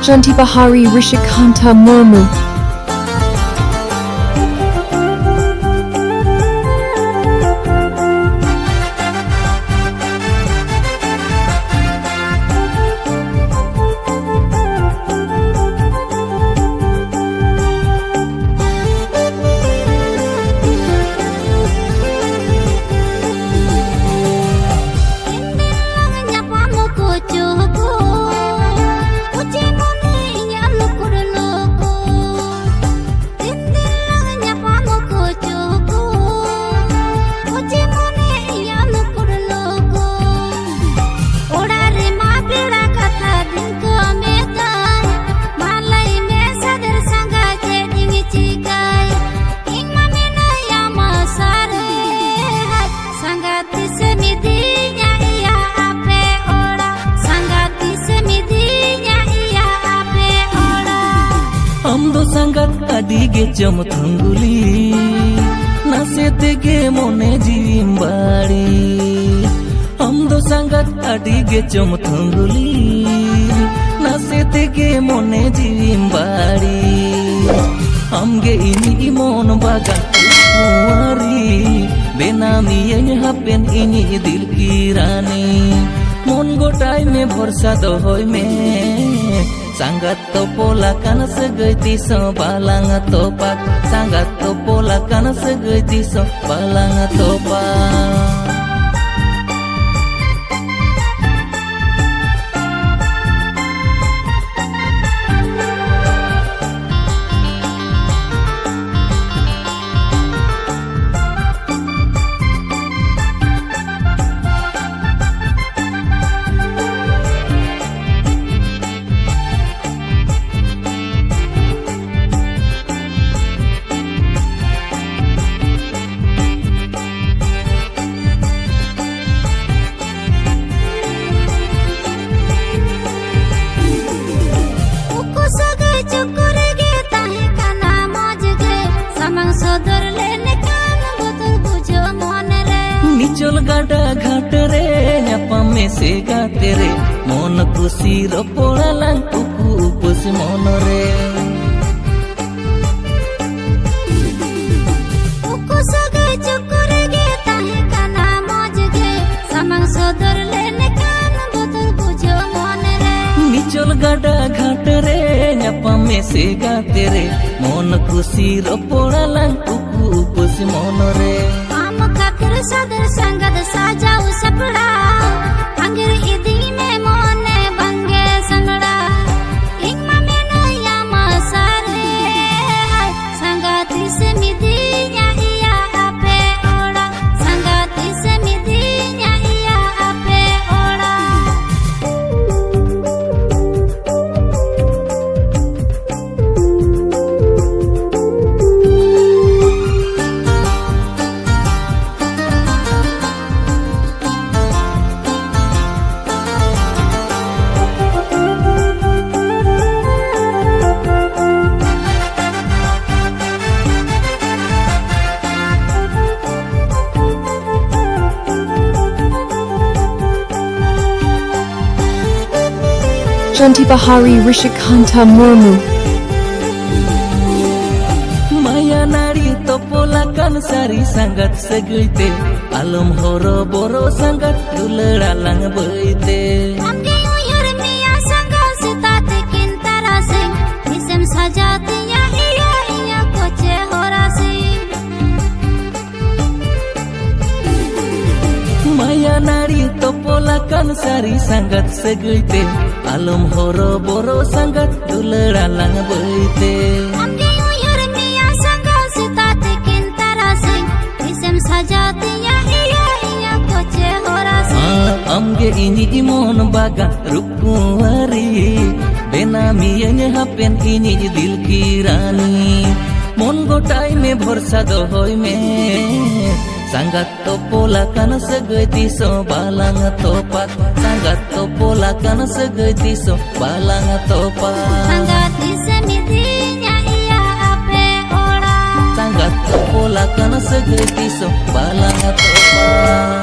Shanti Bahari Rishikanta Murmu. Amdo sangat adige jam thanguli nase tege mone jimbari Amdo sangat adige jam thanguli nase tege mone jimbari Amge ini mon bagan kuari benami yang happen ini dil kirani mon gotai me bhorsa dohoy me Sangat topola kana segai tiso balang topak Sangat topola kana segai tiso balang topak Nichol gada ghat re nyapame se gate re mon kusi ropola lang uku upus mon re uku sagai chukure ge tahe kana moj ge samang sodor lene kan botul bujo mon re Nichol gada ghat re nyapame se gate re mon kusi ropola lang uku upus mon re sadar sangat sajau sapda angir idi me mone bange sangda ing mame no yama sare sangati se midinya iya ape ora sangati se midinya iya ape ora Shanti Bahari Rishikanta Murmu. Maya nari topola kan sari sangat segeite Alam horo boro sangat dulera lang beite Amge uyur miya sangga sitate kintara sing Isem sajatinya iya iya koce horasi Maya nari topola kan sari sangat segeite Alam horo boro sangat dulera lang beite Amge uyur miya sangga sitate kintara sing Isem sajatinya iya iya koce horasi Amge ini imon baga rukuari benami yang happen ini dil kirani mon gotai me bhorsa dohoy me Sangat topola kana segai tiso balang topat Sangat topola kana segai tiso balang topat Sangat disemidinya iya ape ora Sangat topola kana segai tiso balang topat